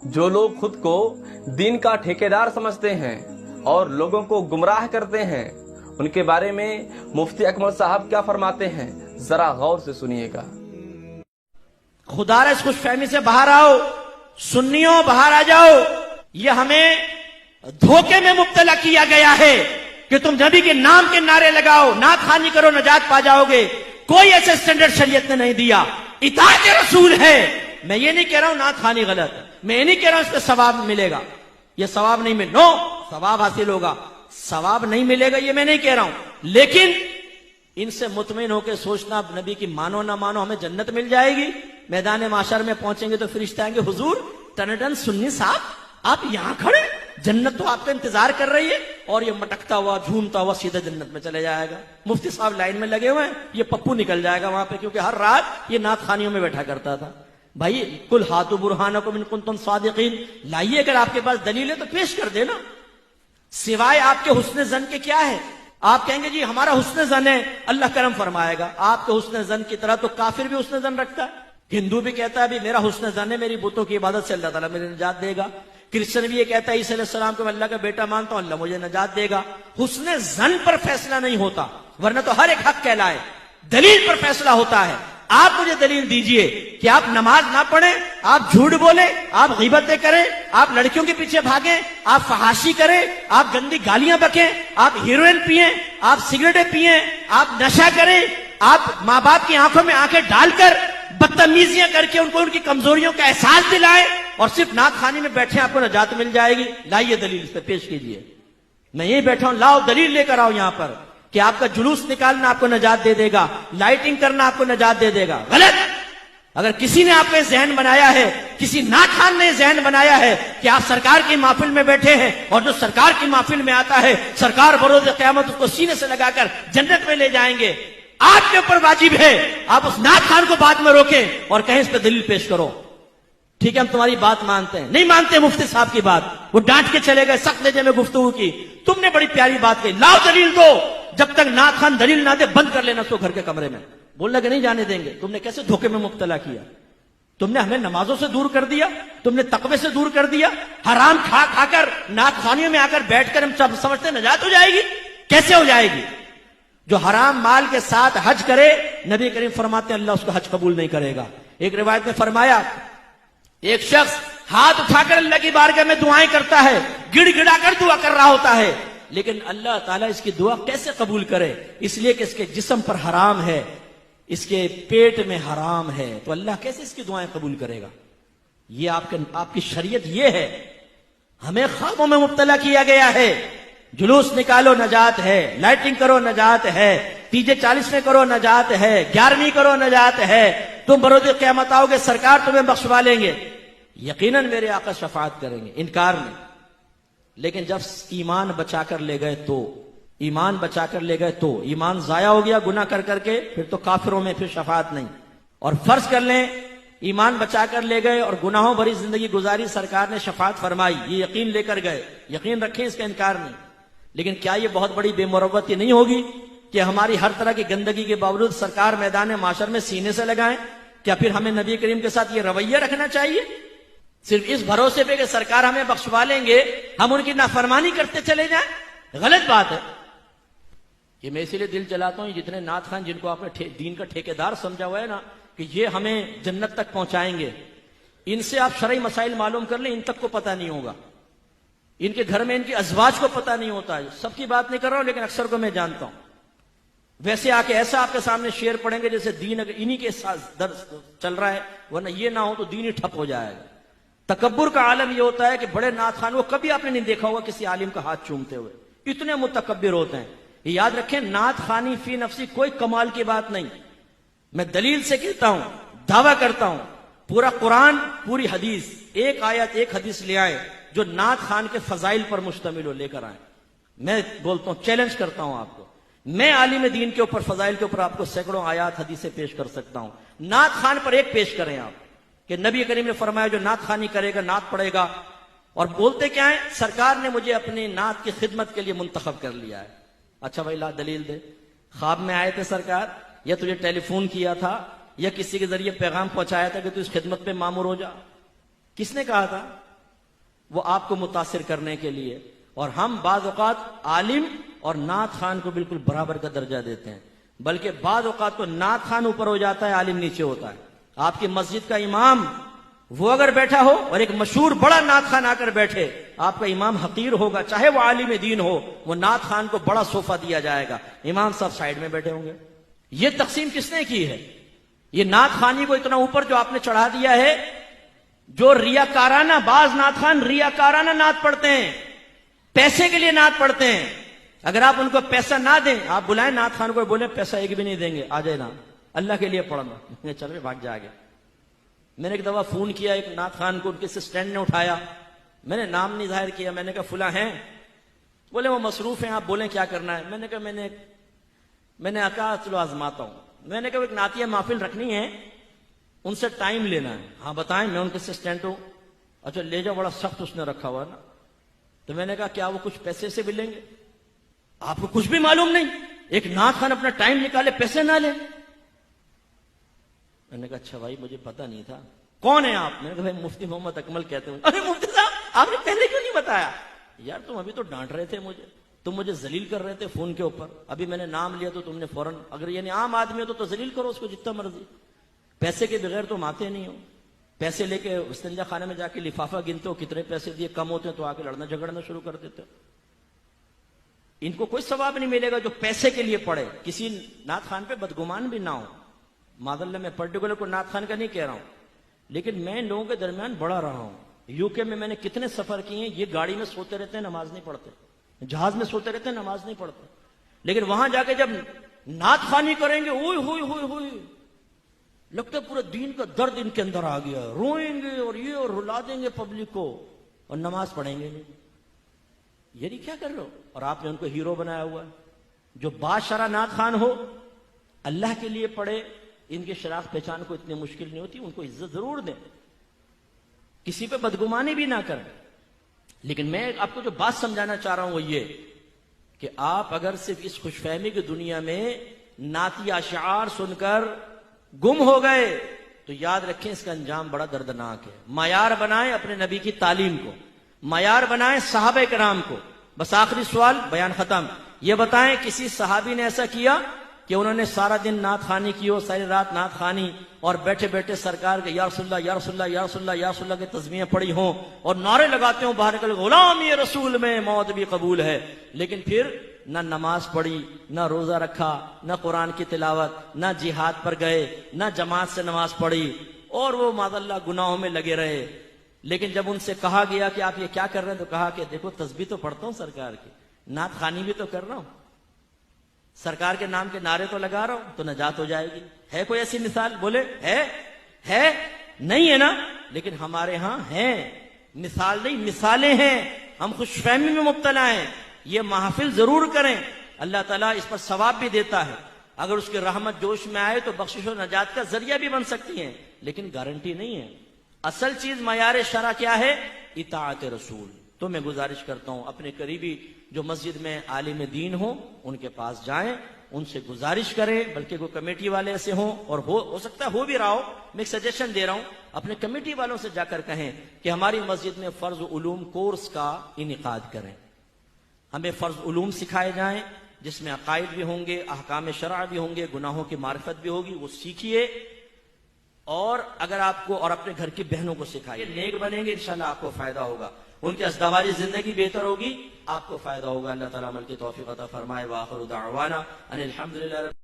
جو لوگ خود کو دین کا ٹھیکیدار سمجھتے ہیں اور لوگوں کو گمراہ کرتے ہیں، ان کے بارے میں مفتی اکمل صاحب کیا فرماتے ہیں، ذرا غور سے سنیے گا۔ خدا رس خوش فہمی سے باہر آؤ، سنیوں باہر آ جاؤ۔ یہ ہمیں دھوکے میں مبتلا کیا گیا ہے کہ تم نبی کے نام کے نعرے لگاؤ، نعت خوانی کرو، نجات پا جاؤ گے۔ کوئی ایسے سٹینڈرڈ شریعت نے نہیں دیا۔ اطاعت رسول ہے۔ میں یہ نہیں کہہ رہا ہوں نعت خوانی غلط ہے، میں یہ نہیں کہہ رہا ہوں اس پہ ثواب ملے گا، یہ ثواب نہیں ملے، نو، ثواب حاصل ہوگا، ثواب نہیں ملے گا یہ میں نہیں کہہ رہا ہوں، لیکن ان سے مطمئن ہو کے سوچنا نبی کی مانو نہ مانو ہمیں جنت مل جائے گی۔ میدان معاشر میں پہنچیں گے تو فرشتے آئیں گے، حضور ٹنڈن سنی صاحب آپ یہاں کھڑے، جنت تو آپ کا انتظار کر رہی ہے، اور یہ مٹکتا ہوا جھومتا ہوا سیدھا جنت میں چلے جائے گا۔ مفتی صاحب لائن میں لگے ہوئے ہیں، یہ پپو نکل جائے گا وہاں پہ، کیونکہ ہر رات یہ نعت خوانیوں میں بیٹھا کرتا تھا۔ بھائی کل ہاتھو برہانکم ان کنتم صادقین، لائیے، اگر آپ کے پاس دلیل ہے تو پیش کر دینا۔ سوائے آپ کے حسن زن کے کیا ہے؟ آپ کہیں گے جی ہمارا حسن زن ہے، اللہ کرم فرمائے گا۔ آپ کے حسن زن کی طرح تو کافر بھی حسن زن رکھتا ہے۔ ہندو بھی کہتا ہے بھی میرا حسن زن ہے، میری بتوں کی عبادت سے اللہ تعالیٰ مجھے نجات دے گا۔ کرسچن بھی یہ کہتا ہے عیسیٰ علیہ السلام کو میں اللہ کا بیٹا مانتا ہوں، اللہ مجھے نجات دے گا۔ حسن زن پر فیصلہ نہیں ہوتا، ورنہ تو ہر ایک حق کہلائے، دلیل پر فیصلہ ہوتا ہے۔ آپ مجھے دلیل دیجئے کہ آپ نماز نہ پڑھیں، آپ جھوٹ بولیں، آپ غیبتیں کریں، آپ لڑکیوں کے پیچھے بھاگیں، آپ فحاشی کریں، آپ گندی گالیاں بکیں، آپ ہیروئن پئیں، آپ سگریٹیں پئیں، آپ نشہ کریں، آپ ماں باپ کی آنکھوں میں آنکھیں ڈال کر بدتمیزیاں کر کے ان کو ان کی کمزوریوں کا احساس دلائیں، اور صرف نعت خوانی میں بیٹھے آپ کو نجات مل جائے گی۔ لائیے دلیل اس پہ پیش کیجئے۔ میں یہی بیٹھا ہوں، لاؤ دلیل لے کر آؤ یہاں پر کہ آپ کا جلوس نکالنا آپ کو نجات دے دے گا، لائٹنگ کرنا آپ کو نجات دے دے گا۔ غلط۔ اگر کسی نے آپ کا ذہن بنایا ہے، کسی نعت خوان نے ذہن بنایا ہے کہ آپ سرکار کی محفل میں بیٹھے ہیں، اور جو سرکار کی محفل میں آتا ہے سرکار بروز قیامت اس کو سینے سے لگا کر جنت میں لے جائیں گے، آپ کے اوپر واجب ہے آپ اس نعت خوان کو بعد میں روکیں اور کہیں اس پہ دلیل پیش کرو۔ ٹھیک ہے ہم تمہاری بات مانتے ہیں، نہیں مانتے مفتی صاحب کی بات، وہ ڈانٹ کے چلے گئے، سخت لہجے میں گفتگو کی، تم نے بڑی پیاری بات کہی، لاؤ دلیل دو۔ جب تک نعت خوان دلیل نہ دے بند کر لینا اس کو گھر کے کمرے میں، بولنا کہ نہیں جانے دیں گے۔ تم نے کیسے دھوکے میں مبتلا کیا، تم نے ہمیں نمازوں سے دور کر دیا، تم نے تقوی سے دور کر دیا، حرام کھا کھا کر نعت خوانیوں میں آ کر بیٹھ کر ہم سب سمجھتے نجات ہو جائے گی، کیسے ہو جائے گی؟ جو حرام مال کے ساتھ حج کرے نبی کریم فرماتے ہیں اللہ اس کو حج قبول نہیں کرے گا۔ ایک روایت میں فرمایا ایک شخص ہاتھ اٹھا کر اللہ کی بارگاہ میں دعائیں کرتا ہے، گڑ گڑا کر دعا کر رہا ہوتا ہے، لیکن اللہ تعالیٰ اس کی دعا کیسے قبول کرے؟ اس لیے کہ اس کے جسم پر حرام ہے، اس کے پیٹ میں حرام ہے، تو اللہ کیسے اس کی دعائیں قبول کرے گا؟ یہ آپ کی شریعت یہ ہے۔ ہمیں خوابوں میں مبتلا کیا گیا ہے، جلوس نکالو نجات ہے، لائٹنگ کرو نجات ہے، تیجے 40 میں کرو نجات ہے، 11ویں کرو نجات ہے، تم بروز قیامت آؤ گے سرکار تمہیں بخشوا لیں گے، یقیناً میرے آقا شفاعت کریں گے، انکار نہیں۔ لیکن جب ایمان بچا کر لے گئے تو ایمان ضائع ہو گیا گناہ کر کر کے، پھر تو کافروں میں پھر شفاعت نہیں۔ اور فرض کر لیں ایمان بچا کر لے گئے اور گناہوں بھری زندگی گزاری، سرکار نے شفاعت فرمائی، یہ یقین لے کر گئے، یقین رکھیں اس کا انکار نہیں۔ لیکن کیا یہ بہت بڑی بے مروتی نہیں ہوگی کہ ہماری ہر طرح کی گندگی کے باوجود سرکار میدان معاشر میں سینے سے لگائیں؟ کیا پھر ہمیں نبی کریم کے ساتھ یہ رویہ رکھنا چاہیے؟ صرف اس بھروسے پہ کہ سرکار ہمیں بخشوا لیں گے ہم ان کی نافرمانی کرتے چلے جائیں؟ غلط بات ہے۔ یہ میں اسی لیے دل چلاتا ہوں جتنے نعت خوان جن کو آپ نے دین کا ٹھیکیدار سمجھا ہوا ہے نا کہ یہ ہمیں جنت تک پہنچائیں گے، ان سے آپ شرعی مسائل معلوم کر لیں، ان تک کو پتہ نہیں ہوگا، ان کے گھر میں ان کی ازواج کو پتہ نہیں ہوتا ہے۔ سب کی بات نہیں کر رہا ہوں لیکن اکثر کو میں جانتا ہوں۔ ویسے آ کے ایسا آپ کے سامنے شعر پڑھیں گے جیسے دین اگر انہی کے ساتھ درس چل رہا ہے، ورنہ یہ نہ ہو تو دین ہی ٹھپ ہو جائے گا۔ تکبر کا عالم یہ ہوتا ہے کہ بڑے نعت خوان، وہ کبھی آپ نے نہیں دیکھا ہوگا کسی عالم کا ہاتھ چومتے ہوئے، اتنے متکبر ہوتے ہیں۔ یہ یاد رکھیں نعت خوانی فی نفسی کوئی کمال کی بات نہیں، میں دلیل سے کہتا ہوں، دعویٰ کرتا ہوں، پورا قرآن پوری حدیث، ایک آیت ایک حدیث لے آئے جو نعت خوان کے فضائل پر مشتمل ہو، لے کر آئیں۔ میں بولتا ہوں، چیلنج کرتا ہوں آپ کو، میں عالم دین کے اوپر فضائل کے اوپر آپ کو سینکڑوں آیات حدیثیں پیش کر سکتا ہوں، نعت خوان پر ایک پیش کریں آپ کہ نبی کریم نے فرمایا جو نعت خوانی کرے گا نعت پڑھے گا، اور بولتے کیا ہیں؟ سرکار نے مجھے اپنی نعت کی خدمت کے لیے منتخب کر لیا ہے۔ اچھا بھائی لا دلیل دے، خواب میں آئے تھے سرکار، یا تجھے ٹیلی فون کیا تھا، یا کسی کے ذریعے پیغام پہنچایا تھا کہ تو اس خدمت پہ مامور ہو جا؟ کس نے کہا تھا؟ وہ آپ کو متاثر کرنے کے لیے. اور ہم بعض اوقات عالم اور نعت خان کو بالکل برابر کا درجہ دیتے ہیں، بلکہ بعض اوقات تو نعت خان اوپر ہو جاتا ہے، عالم نیچے ہوتا ہے. آپ کی مسجد کا امام وہ اگر بیٹھا ہو اور ایک مشہور بڑا نعت خان آ کر بیٹھے، آپ کا امام حقیر ہوگا، چاہے وہ عالم دین ہو. وہ نعت خان کو بڑا صوفہ دیا جائے گا، امام صاحب سائیڈ میں بیٹھے ہوں گے. یہ تقسیم کس نے کی ہے؟ یہ نعت خانی کو اتنا اوپر جو آپ نے چڑھا دیا ہے. جو ریاکارانہ، بعض نعت خان ریاکارانہ نعت پڑھتے ہیں، پیسے کے لیے نعت پڑھتے ہیں. اگر آپ ان کو پیسہ نہ دیں، آپ بلائیں نعت خان کو، بولیں پیسہ ایک بھی نہیں دیں گے، آ جائے نا اللہ کے لیے پڑھنا، چلو بھاگ جا گیا. میں نے ایک دفعہ فون کیا ایک نعت خان کو، ان کے اسسٹنٹ نے اٹھایا، میں نے نام نہیں ظاہر کیا، میں نے کہا فلاں ہیں، بولے وہ مصروف ہیں، آپ بولیں کیا کرنا ہے. میں نے کہا میں نے کہا چلو آزماتا ہوں. میں نے کہا ایک نعتیہ محفل رکھنی ہے، ان سے ٹائم لینا ہے. ہاں بتائیں، میں ان کے اسسٹنٹ ہوں. اچھا لے جاؤ، بڑا سخت اس نے رکھا ہوا ہے نا. تو میں نے کہا کیا وہ کچھ پیسے سے بھی لیں گے؟ آپ کو کچھ بھی معلوم نہیں، ایک نعت خان اپنا ٹائم نکالے پیسے نہ لے. میں نے کہا اچھا بھائی مجھے پتا نہیں تھا. کون ہیں آپ؟ میں نے کہا بھائی مفتی محمد اکمل کہتے ہیں. ارے مفتی صاحب آپ نے پہلے کیوں نہیں بتایا؟ یار تم ابھی تو ڈانٹ رہے تھے مجھے، تم مجھے ذلیل کر رہے تھے فون کے اوپر، ابھی میں نے نام لیا تو تم نے فوراً، اگر یعنی عام آدمی ہو تو ذلیل کرو اس کو جتنا مرضی، پیسے کے بغیر تم آتے نہیں ہو. پیسے لے کے استنجا خانے میں جا کے لفافہ گنتے ہو کتنے پیسے دیے، کم ہوتے ہیں تو آ کے لڑنا جھگڑنا شروع کر دیتے ہو. ان کو کوئی ثواب نہیں ملے گا جو پیسے کے لیے پڑھے. کسی نعت خان پہ بدگمان بھی نہ ہو، معذاللہ میں پرٹیکولر کو نعت خان کا نہیں کہہ رہا ہوں، لیکن میں ان لوگوں کے درمیان بڑا رہا ہوں. یو کے میں نے کتنے سفر کیے ہیں، یہ گاڑی میں سوتے رہتے ہیں نماز نہیں پڑھتے، جہاز میں سوتے رہتے ہیں نماز نہیں پڑھتے، لیکن وہاں جا کے جب نعت خوانی کریں گے اوئے ہوئے ہوئے ہوئے لگتا ہے پورا دین کا درد ان کے اندر آ گیا، روئیں گے اور یہ اور رلا دیں گے پبلک کو، اور نماز پڑھیں گے نہیں. یعنی کیا کر رہے ہو؟ اور آپ نے ان کو ہیرو بنایا ہوا ہے. جو باشرہ نعت خان ہو اللہ کے لیے پڑھے، ان کی شناخت پہچان کو اتنی مشکل نہیں ہوتی، ان کو عزت ضرور دیں، کسی پہ بدگمانی بھی نہ کریں. لیکن میں آپ کو جو بات سمجھانا چاہ رہا ہوں وہ یہ کہ آپ اگر صرف اس خوش فہمی کی دنیا میں نعتی اشعار سن کر گم ہو گئے تو یاد رکھیں اس کا انجام بڑا دردناک ہے. معیار بنائیں اپنے نبی کی تعلیم کو، معیار بنائیں صحابہ کرام کو. بس آخری سوال، بیان ختم. یہ بتائیں کسی صحابی نے ایسا کیا کہ انہوں نے سارا دن نعت خوانی کی ہو، ساری رات نعت خوانی، اور بیٹھے بیٹھے سرکار کے یا رسول اللہ یا رسول اللہ یا رسول اللہ یا رسول اللہ کے تسبیحیں پڑھی ہوں اور نعرے لگاتے ہوں باہر نکل غلامی رسول میں موت بھی قبول ہے، لیکن پھر نہ نماز پڑھی، نہ روزہ رکھا، نہ قرآن کی تلاوت، نہ جہاد پر گئے، نہ جماعت سے نماز پڑھی، اور وہ معذاللہ گناہوں میں لگے رہے. لیکن جب ان سے کہا گیا کہ آپ یہ کیا کر رہے ہیں تو کہا کہ دیکھو تسبیح تو پڑھتا ہوں سرکار کی، نعت خوانی بھی تو کر رہا ہوں، سرکار کے نام کے نعرے تو لگا رہا ہوں، تو نجات ہو جائے گی. ہے کوئی ایسی مثال؟ بولے ہے نہیں ہے نا. لیکن ہمارے ہاں ہیں، مثال نہیں مثالیں ہیں. ہم خوش فہمی میں مبتلا ہیں. یہ محافل ضرور کریں، اللہ تعالیٰ اس پر ثواب بھی دیتا ہے. اگر اس کی رحمت جوش میں آئے تو بخشش و نجات کا ذریعہ بھی بن سکتی ہیں، لیکن گارنٹی نہیں ہے. اصل چیز معیار شرع کیا ہے؟ اطاعت رسول. تو میں گزارش کرتا ہوں اپنے قریبی جو مسجد میں عالم دین ہوں ان کے پاس جائیں، ان سے گزارش کریں، بلکہ کوئی کمیٹی والے ایسے ہوں، اور ہو سکتا ہے ہو بھی رہا ہو، میں ایک سجیشن دے رہا ہوں، اپنے کمیٹی والوں سے جا کر کہیں کہ ہماری مسجد میں فرض علوم کورس کا انعقاد کریں، ہمیں فرض علوم سکھائے جائیں جس میں عقائد بھی ہوں گے، احکام شرع بھی ہوں گے، گناہوں کی معرفت بھی ہوگی، وہ سیکھیے. اور اگر آپ کو اور اپنے گھر کی بہنوں کو سکھائیے، نیک بنیں گے انشاءاللہ آپ کو فائدہ ہوگا، ان کی ازدواجی زندگی بہتر ہوگی، آپ کو فائدہ ہوگا. اللہ تعالیٰ عمل کی توفیق عطا فرمائے. وآخر دعوانا ان الحمدللہ.